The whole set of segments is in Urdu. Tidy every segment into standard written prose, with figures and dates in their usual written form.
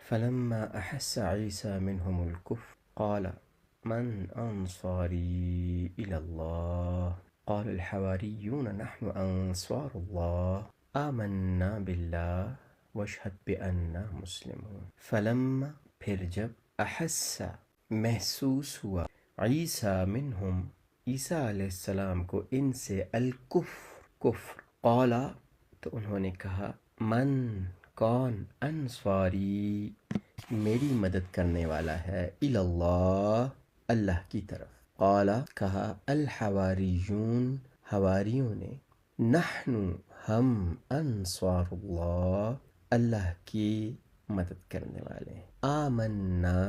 فلما أحس عيسى منهم الكفر قال من أنصاري إلى الله قال الحواريون نحن أنصار الله آمنا بالله واشهد بأننا مسلمون۔ فلما پھر جب احس محسوس ہوا عیسیٰ منہم عیسیٰ علیہ السلام کو ان سے کفر قالا تو انہوں نے کہا من کون انصاری میری مدد کرنے والا ہے اللہ اللہ کی طرف۔ قالا کہا الحواریون حواریوں نے نحن ہم انصار اللہ اللہ کی مدد کرنے والے ہیں۔ آمنا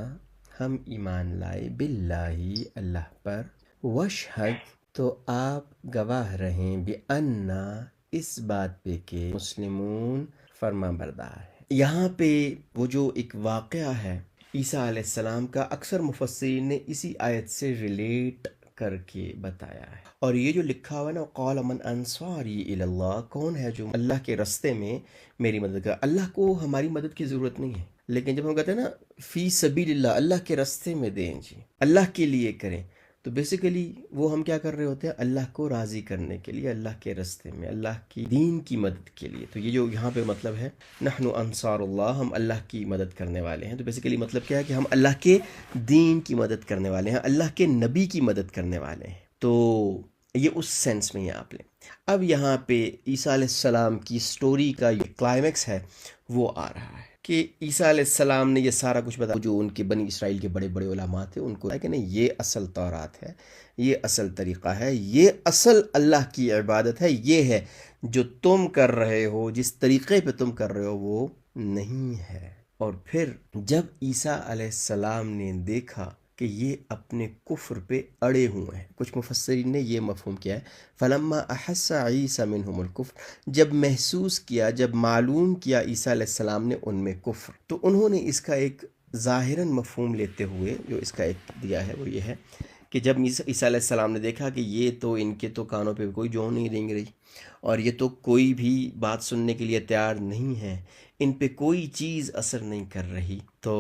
ہم ایمان لائے باللہ اللہ پر، وشہد تو آپ گواہ رہیں بأننا اس بات پہ کہ مسلمون فرما بردار ہے۔ یہاں پہ وہ جو ایک واقعہ ہے عیسیٰ علیہ السلام کا، اکثر مفسرین نے اسی آیت سے ریلیٹ کر کے بتایا ہے، اور یہ جو لکھا ہوا ہے نا قال من انصاری الی اللہ، کون ہے جو اللہ کے رستے میں میری مدد کرے۔ اللہ کو ہماری مدد کی ضرورت نہیں ہے، لیکن جب ہم کہتے ہیں نا فی سبیل اللہ، اللہ کے رستے میں دیں جی، اللہ کے لیے کریں، تو بیسیکلی وہ ہم کیا کر رہے ہوتے ہیں؟ اللہ کو راضی کرنے کے لیے، اللہ کے رستے میں، اللہ کی دین کی مدد کے لیے۔ تو یہ جو یہاں پہ مطلب ہے نحن انصار اللہ، ہم اللہ کی مدد کرنے والے ہیں، تو بیسیکلی مطلب کیا ہے کہ ہم اللہ کے دین کی مدد کرنے والے ہیں، اللہ کے نبی کی مدد کرنے والے ہیں۔ تو یہ اس سینس میں یہ آپ لیں۔ اب یہاں پہ عیسیٰ علیہ السلام کی سٹوری کا یہ کلائمیکس ہے وہ آ رہا ہے کہ عیسیٰ علیہ السلام نے یہ سارا کچھ بتایا، جو ان کے بنی اسرائیل کے بڑے بڑے علماء تھے ان کو کہ نہیں یہ اصل تورات ہے، یہ اصل طریقہ ہے، یہ اصل اللہ کی عبادت ہے، یہ ہے جو تم کر رہے ہو، جس طریقے پہ تم کر رہے ہو وہ نہیں ہے۔ اور پھر جب عیسیٰ علیہ السلام نے دیکھا کہ یہ اپنے کفر پہ اڑے ہوئے ہیں، کچھ مفسرین نے یہ مفہوم کیا ہے فلما احس عیسی منہم الکفر، جب محسوس کیا، جب معلوم کیا عیسیٰ علیہ السلام نے ان میں کفر، تو انہوں نے اس کا ایک ظاہراً مفہوم لیتے ہوئے جو اس کا ایک دیا ہے وہ یہ ہے کہ جب عیسیٰ علیہ السلام نے دیکھا کہ یہ تو ان کے تو کانوں پہ کوئی جو نہیں رینگ رہی، اور یہ تو کوئی بھی بات سننے کے لیے تیار نہیں ہے، ان پہ کوئی چیز اثر نہیں کر رہی، تو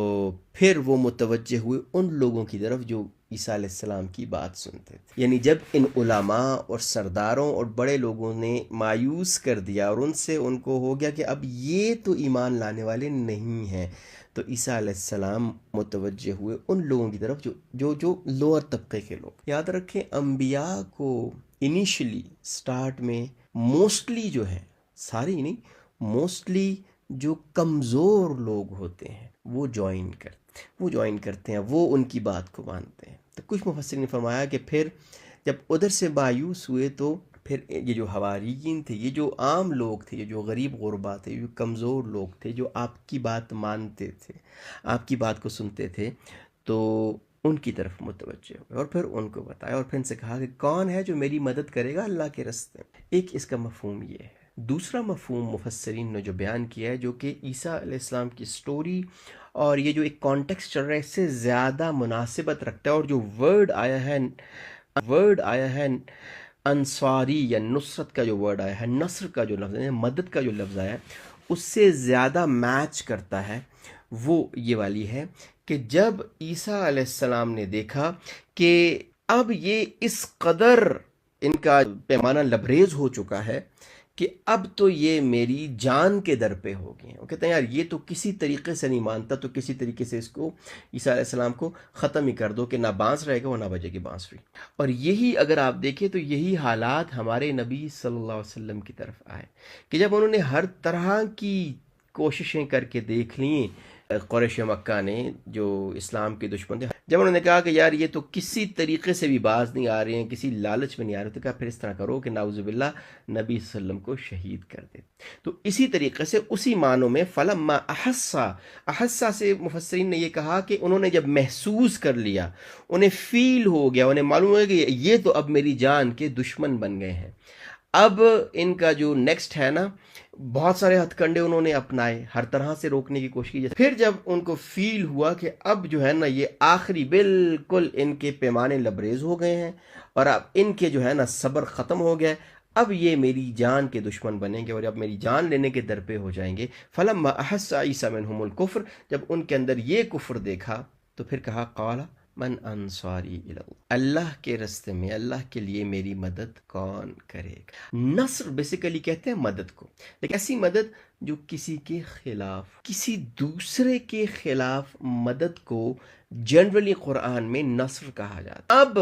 پھر وہ متوجہ ہوئے ان لوگوں کی طرف جو عیسیٰ علیہ السلام کی بات سنتے تھے۔ یعنی جب ان علماء اور سرداروں اور بڑے لوگوں نے مایوس کر دیا اور ان سے ان کو ہو گیا کہ اب یہ تو ایمان لانے والے نہیں ہیں، تو عیسیٰ علیہ السلام متوجہ ہوئے ان لوگوں کی طرف جو لوور طبقے کے لوگ۔ یاد رکھیں انبیاء کو انیشلی سٹارٹ میں موسٹلی جو ہے، ساری نہیں، موسٹلی جو کمزور لوگ ہوتے ہیں وہ جوائن کرتے ہیں، وہ ان کی بات کو مانتے ہیں۔ تو کچھ مفسرین نے فرمایا کہ پھر جب ادھر سے مایوس ہوئے تو پھر یہ جو حواریین تھے، یہ جو عام لوگ تھے، یہ جو غریب غربا تھے، یہ جو کمزور لوگ تھے، جو آپ کی بات مانتے تھے، آپ کی بات کو سنتے تھے، تو ان کی طرف متوجہ ہوئے اور پھر ان کو بتایا اور پھر ان سے کہا کہ کون ہے جو میری مدد کرے گا اللہ کے راستے میں۔ ایک اس کا مفہوم یہ ہے۔ دوسرا مفہوم مفسرین نے جو بیان کیا ہے، جو کہ عیسیٰ علیہ السلام کی سٹوری اور یہ جو ایک کانٹیکسٹ چل رہا ہے اس سے زیادہ مناسبت رکھتا ہے، اور جو ورڈ آیا ہے انصاری یا نصرت کا جو ورڈ آیا ہے، نصر کا جو لفظ ہے، مدد کا جو لفظ آیا ہے، اس سے زیادہ میچ کرتا ہے، وہ یہ والی ہے کہ جب عیسیٰ علیہ السلام نے دیکھا کہ اب یہ اس قدر ان کا پیمانہ لبریز ہو چکا ہے کہ اب تو یہ میری جان کے در پہ ہو گئے ہیں، وہ کہتے ہیں یار یہ تو کسی طریقے سے نہیں مانتا، تو کسی طریقے سے اس کو عیسیٰ علیہ السلام کو ختم ہی کر دو کہ نہ بانس رہے گا وہ نہ بجے گی بانسری۔ اور یہی اگر آپ دیکھیں تو یہی حالات ہمارے نبی صلی اللہ علیہ وسلم کی طرف آئے کہ جب انہوں نے ہر طرح کی کوششیں کر کے دیکھ لیں، قریش مکہ نے جو اسلام کے دشمن تھے، جب انہوں نے کہا کہ یار یہ تو کسی طریقے سے بھی باز نہیں آ رہے ہیں، کسی لالچ میں نہیں آ رہے، تو کہا پھر اس طرح کرو کہ نعوذ باللہ نبی صلی اللہ علیہ وسلم کو شہید کر دے۔ تو اسی طریقے سے اسی معنوں میں فلما احسا سے مفسرین نے یہ کہا کہ انہوں نے جب محسوس کر لیا، انہیں فیل ہو گیا، انہیں معلوم ہو گیا کہ یہ تو اب میری جان کے دشمن بن گئے ہیں۔ اب ان کا جو نیکسٹ ہے نا، بہت سارے ہتھ کنڈے انہوں نے اپنائے، ہر طرح سے روکنے کی کوشش کی۔ پھر جب ان کو فیل ہوا کہ اب جو ہے نا یہ آخری بالکل ان کے پیمانے لبریز ہو گئے ہیں اور اب ان کے جو ہے نا صبر ختم ہو گیا، اب یہ میری جان کے دشمن بنیں گے اور جب میری جان لینے کے در پہ ہو جائیں گے. فلما احس عیسی منہم الکفر، جب ان کے اندر یہ کفر دیکھا تو پھر کہا قال من انصاری الی اللہ، اللہ کے رستے میں اللہ کے لیے میری مدد کون کرے گا. نصر بیسیکلی کہتے ہیں مدد کو، لیکن ایسی مدد جو کسی کے خلاف، کسی دوسرے کے خلاف مدد کو جنرلی قرآن میں نصر کہا جاتا ہے. اب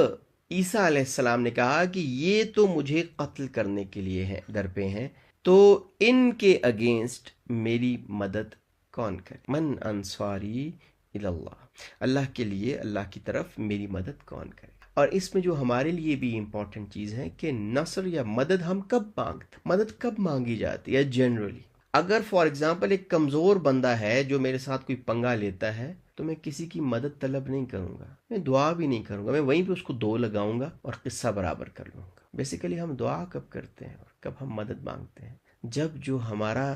عیسیٰ علیہ السلام نے کہا کہ یہ تو مجھے قتل کرنے کے لیے ہیں، در پہ ہیں، تو ان کے اگینسٹ میری مدد کون کرے. من انصاری الی اللہ، اللہ کے لیے، اللہ کی طرف میری مدد کون کرے. اور اس میں جو ہمارے لیے بھی امپورٹنٹ چیز ہے کہ نصر یا مدد ہم کب مانگتے، مدد کب مانگی جاتی ہے جنرلی. اگر فار ایگزامپل ایک کمزور بندہ ہے جو میرے ساتھ کوئی پنگا لیتا ہے تو میں کسی کی مدد طلب نہیں کروں گا، میں دعا بھی نہیں کروں گا، میں وہیں پہ اس کو دو لگاؤں گا اور قصہ برابر کر لوں گا. بیسیکلی ہم دعا کب کرتے ہیں اور کب ہم مدد مانگتے ہیں؟ جب جو ہمارا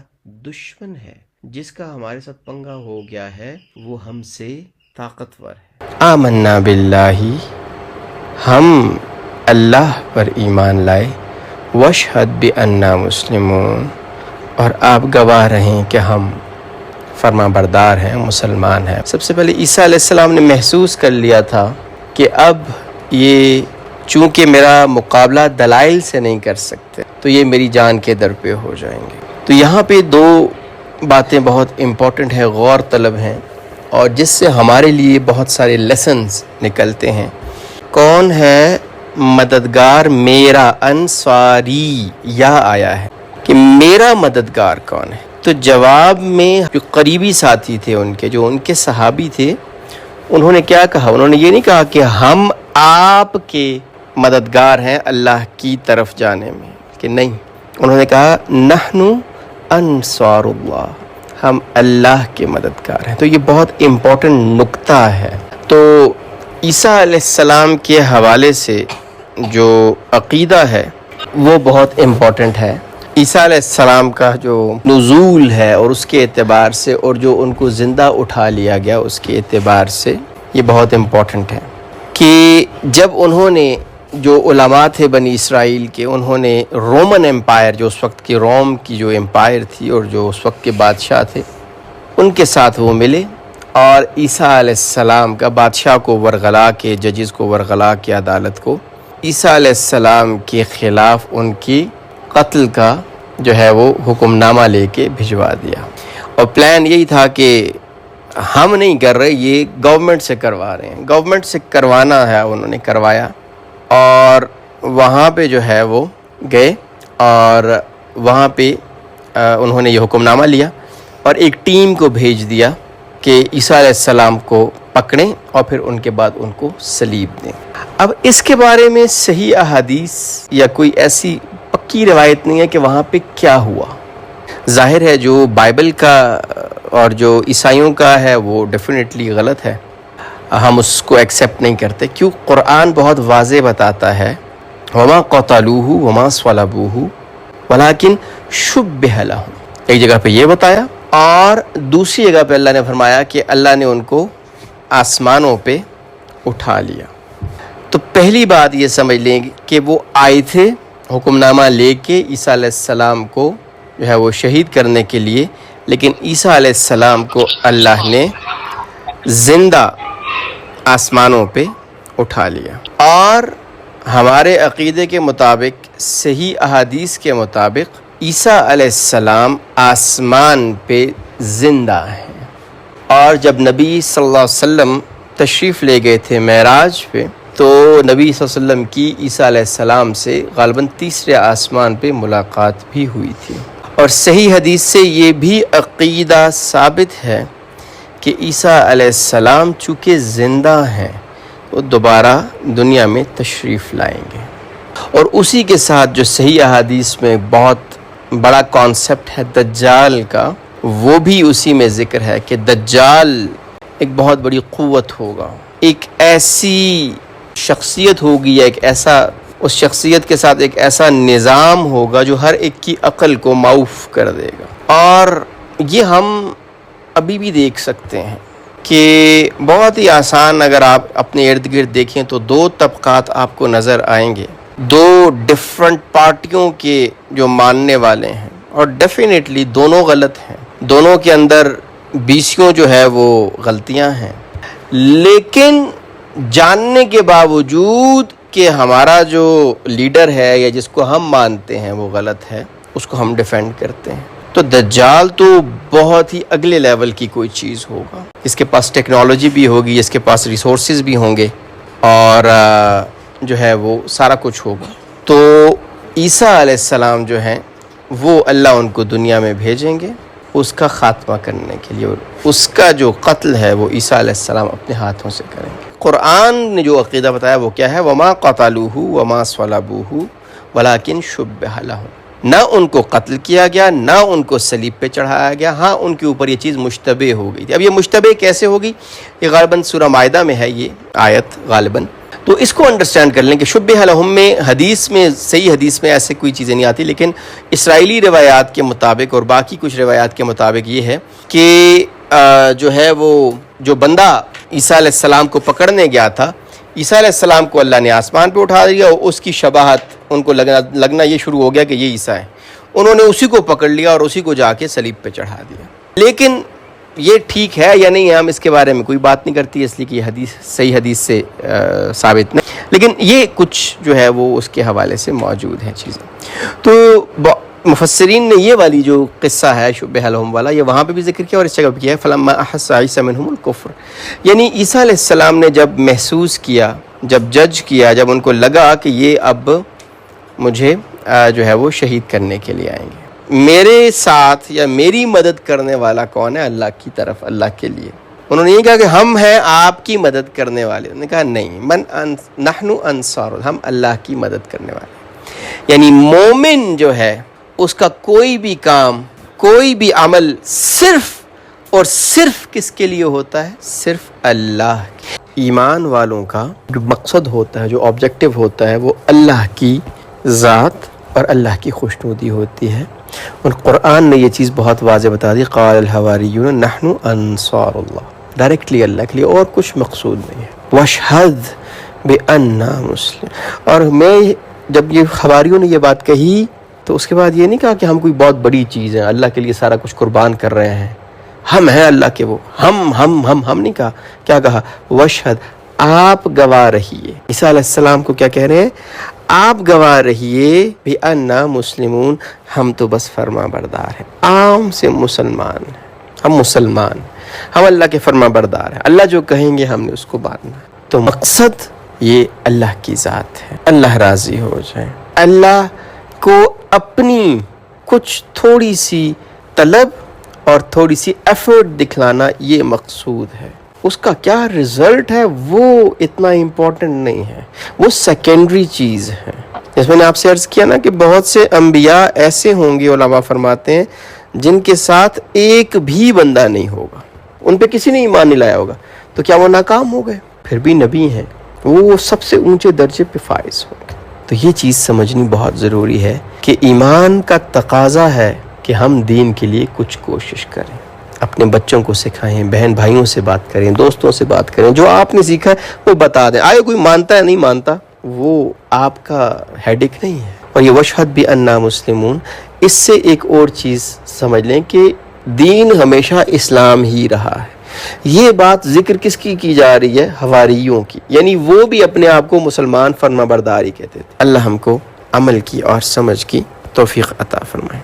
دشمن ہے، جس کا ہمارے ساتھ پنگا ہو گیا ہے، وہ ہم سے طاقتور ہے. آمنا باللہ، ہم اللہ پر ایمان لائے، واشہد بأننا مسلمون، اور آپ گواہ رہیں کہ ہم فرما بردار ہیں، مسلمان ہیں. سب سے پہلے عیسیٰ علیہ السلام نے محسوس کر لیا تھا کہ اب یہ چونکہ میرا مقابلہ دلائل سے نہیں کر سکتے تو یہ میری جان کے در پہ ہو جائیں گے. تو یہاں پہ دو باتیں بہت امپورٹنٹ ہیں، غور طلب ہیں، اور جس سے ہمارے لیے بہت سارے لیسنز نکلتے ہیں. کون ہے مددگار میرا؟ انصاری یا آیا ہے کہ میرا مددگار کون ہے. تو جواب میں جو قریبی ساتھی تھے ان کے، جو ان کے صحابی تھے، انہوں نے کیا کہا؟ انہوں نے یہ نہیں کہا کہ ہم آپ کے مددگار ہیں اللہ کی طرف جانے میں، کہ نہیں. انہوں نے کہا نحن انصار اللہ، ہم اللہ کے مددگار ہیں. تو یہ بہت امپورٹنٹ نکتہ ہے. تو عیسیٰ علیہ السلام کے حوالے سے جو عقیدہ ہے وہ بہت امپورٹنٹ ہے. عیسیٰ علیہ السلام کا جو نزول ہے اور اس کے اعتبار سے، اور جو ان کو زندہ اٹھا لیا گیا اس کے اعتبار سے، یہ بہت امپورٹنٹ ہے کہ جب انہوں نے، جو علماء تھے بنی اسرائیل کے، انہوں نے رومن امپائر، جو اس وقت کی روم کی جو امپائر تھی اور جو اس وقت کے بادشاہ تھے، ان کے ساتھ وہ ملے اور عیسیٰ علیہ السلام کا، بادشاہ کو ورغلا کے، ججز کو ورغلا کے، عدالت کو عیسیٰ علیہ السلام کے خلاف ان کی قتل کا جو ہے وہ حکم نامہ لے کے بھجوا دیا. اور پلان یہی تھا کہ ہم نہیں کر رہے، یہ گورنمنٹ سے کروا رہے ہیں، گورنمنٹ سے کروانا ہے. انہوں نے کروایا اور وہاں پہ جو ہے وہ گئے اور وہاں پہ انہوں نے یہ حکم نامہ لیا اور ایک ٹیم کو بھیج دیا کہ عیسیٰ علیہ السلام کو پکڑیں اور پھر ان کے بعد ان کو صلیب دیں. اب اس کے بارے میں صحیح احادیث یا کوئی ایسی پکی روایت نہیں ہے کہ وہاں پہ کیا ہوا. ظاہر ہے جو بائبل کا اور جو عیسائیوں کا ہے وہ ڈیفینیٹلی غلط ہے، ہم اس کو ایکسیپٹ نہیں کرتے. کیوں؟ قرآن بہت واضح بتاتا ہے وما قتلوہ وما صلبوہ ولکن شبہ لہم. ایک جگہ پہ یہ بتایا اور دوسری جگہ پہ اللہ نے فرمایا کہ اللہ نے ان کو آسمانوں پہ اٹھا لیا. تو پہلی بات یہ سمجھ لیں کہ وہ آئے تھے حکم نامہ لے کے عیسیٰ علیہ السلام کو جو ہے وہ شہید کرنے کے لیے، لیکن عیسیٰ علیہ السلام کو اللہ نے زندہ آسمانوں پہ اٹھا لیا. اور ہمارے عقیدے کے مطابق، صحیح احادیث کے مطابق، عیسیٰ علیہ السلام آسمان پہ زندہ ہیں. اور جب نبی صلی اللہ علیہ وسلم تشریف لے گئے تھے معراج پہ، تو نبی صلی اللہ علیہ وسلم کی عیسیٰ علیہ السلام سے غالباً تیسرے آسمان پہ ملاقات بھی ہوئی تھی. اور صحیح حدیث سے یہ بھی عقیدہ ثابت ہے کہ عیسیٰ علیہ السلام چونکہ زندہ ہیں وہ دوبارہ دنیا میں تشریف لائیں گے. اور اسی کے ساتھ جو صحیح احادیث میں بہت بڑا کانسیپٹ ہے دجال کا، وہ بھی اسی میں ذکر ہے کہ دجال ایک بہت بڑی قوت ہوگا، ایک ایسی شخصیت ہوگی یا ایک ایسا، اس شخصیت کے ساتھ ایک ایسا نظام ہوگا جو ہر ایک کی عقل کو معاف کر دے گا. اور یہ ہم ابھی بھی دیکھ سکتے ہیں کہ بہت ہی آسان، اگر آپ اپنے ارد گرد دیکھیں تو دو طبقات آپ کو نظر آئیں گے. دو ڈفرنٹ پارٹیوں کے جو ماننے والے ہیں، اور ڈیفینیٹلی دونوں غلط ہیں، دونوں کے اندر بیسیوں جو ہے وہ غلطیاں ہیں، لیکن جاننے کے باوجود کہ ہمارا جو لیڈر ہے یا جس کو ہم مانتے ہیں وہ غلط ہے، اس کو ہم ڈیفینڈ کرتے ہیں۔ تو دجال تو بہت ہی اگلے لیول کی کوئی چیز ہوگا، اس کے پاس ٹیکنالوجی بھی ہوگی، اس کے پاس ریسورسز بھی ہوں گے، اور جو ہے وہ سارا کچھ ہوگا۔ تو عیسیٰ علیہ السلام جو ہیں وہ اللہ ان کو دنیا میں بھیجیں گے اس کا خاتمہ کرنے کے لیے، اور اس کا جو قتل ہے وہ عیسیٰ علیہ السلام اپنے ہاتھوں سے کریں گے۔ قرآن نے جو عقیدہ بتایا وہ کیا ہے؟ وَمَا قَتَلُوهُ وَمَا صَلَبُوهُ وَلَكِنْ شُبِّهَ لَهُمْ، نہ ان کو قتل کیا گیا، نہ ان کو صلیب پہ چڑھایا گیا، ہاں ان کے اوپر یہ چیز مشتبہ ہو گئی تھی۔ اب یہ مشتبہ کیسے ہوگی؟ یہ غالباً سورہ مائدہ میں ہے یہ آیت غالباً، تو اس کو انڈرسٹینڈ کر لیں کہ شبہ لہم میں حدیث میں، صحیح حدیث میں ایسے کوئی چیزیں نہیں آتی، لیکن اسرائیلی روایات کے مطابق اور باقی کچھ روایات کے مطابق یہ ہے کہ جو ہے وہ جو بندہ عیسیٰ علیہ السلام کو پکڑنے گیا تھا، عیسیٰ علیہ السلام کو اللہ نے آسمان پہ اٹھا دیا، اور اس کی شباہت ان کو لگنا یہ شروع ہو گیا کہ یہ عیسیٰ ہے، انہوں نے اسی کو پکڑ لیا اور اسی کو جا کے صلیب پہ چڑھا دیا۔ لیکن یہ ٹھیک ہے یا نہیں ہے، ہم اس کے بارے میں کوئی بات نہیں کرتی، اس لیے کہ یہ حدیث صحیح حدیث سے ثابت نہیں، لیکن یہ کچھ جو ہے وہ اس کے حوالے سے موجود ہیں چیزیں۔ تو مفسرین نے یہ والی جو قصہ ہے شبہ لہم والا، یہ وہاں پہ بھی ذکر کیا اور اس جگہ پہ کیا ہے، فلما احس عیسی منہم الکفر، یعنی عیسیٰ علیہ السلام نے جب محسوس کیا، جب جج کیا، جب ان کو لگا کہ یہ اب مجھے جو ہے وہ شہید کرنے کے لیے آئیں گے، میرے ساتھ یا میری مدد کرنے والا کون ہے؟ اللہ کی طرف، اللہ کے لیے۔ انہوں نے یہ کہا کہ ہم ہیں آپ کی مدد کرنے والے، انہوں نے کہا نہیں، نحن انصار، ہم اللہ کی مدد کرنے والے۔ یعنی مومن جو ہے اس کا کوئی بھی کام، کوئی بھی عمل صرف اور صرف کس کے لیے ہوتا ہے؟ صرف اللہ کے۔ ایمان والوں کا جو مقصد ہوتا ہے، جو آبجیکٹو ہوتا ہے، وہ اللہ کی ذات اور اللہ کی خوشنودی ہوتی ہے، اور قرآن نے یہ چیز بہت واضح بتا دی، قال الحواریون نحن انصار اللہ، ڈائریکٹلی اللہ کے لیے، اور کچھ مقصود نہیں ہے۔ واشہد بأننا مسلم، اور میں جب یہ حواریوں نے یہ بات کہی تو اس کے بعد یہ نہیں کہا کہ ہم کوئی بہت بڑی چیز ہیں، اللہ کے لیے سارا کچھ قربان کر رہے ہیں، ہم ہیں اللہ کے، وہ ہم نہیں کہا، کیا کہا؟ واشہد، آپ گواہ رہیے۔ عیسیٰ علیہ السلام کو کیا کہہ رہے ہیں؟ آپ گواہ رہیے بأننا مسلمون، ہم تو بس فرما بردار ہیں، عام سے مسلمان ہیں، ہم مسلمان ہیں، ہم اللہ کے فرما بردار ہیں، اللہ جو کہیں گے ہم نے اس کو ماننا ہے۔ تو مقصد یہ اللہ کی ذات ہے، اللہ راضی ہو جائے، اللہ کو اپنی کچھ تھوڑی سی طلب اور تھوڑی سی ایفرٹ دکھلانا، یہ مقصود ہے۔ اس کا کیا رزلٹ ہے وہ اتنا امپورٹنٹ نہیں ہے، وہ سیکنڈری چیز ہے۔ جس میں نے آپ سے عرض کیا نا کہ بہت سے انبیاء ایسے ہوں گے، علماء فرماتے ہیں، جن کے ساتھ ایک بھی بندہ نہیں ہوگا، ان پہ کسی نے ایمان نہیں لایا ہوگا، تو کیا وہ ناکام ہو گئے؟ پھر بھی نبی ہیں، وہ سب سے اونچے درجے پہ فائز ہوں گے۔ تو یہ چیز سمجھنی بہت ضروری ہے کہ ایمان کا تقاضا ہے کہ ہم دین کے لیے کچھ کوشش کریں، اپنے بچوں کو سکھائیں، بہن بھائیوں سے بات کریں، دوستوں سے بات کریں، جو آپ نے سیکھا ہے وہ بتا دیں۔ آئے کوئی مانتا ہے نہیں مانتا، وہ آپ کا ہیڈک نہیں ہے۔ اور یہ واشہد بأننا مسلمون، اس سے ایک اور چیز سمجھ لیں کہ دین ہمیشہ اسلام ہی رہا ہے۔ یہ بات ذکر کس کی جا رہی ہے؟ حواریوں کی، یعنی وہ بھی اپنے آپ کو مسلمان فرما برداری کہتے تھے۔ اللہ ہم کو عمل کی اور سمجھ کی توفیق عطا فرمائے۔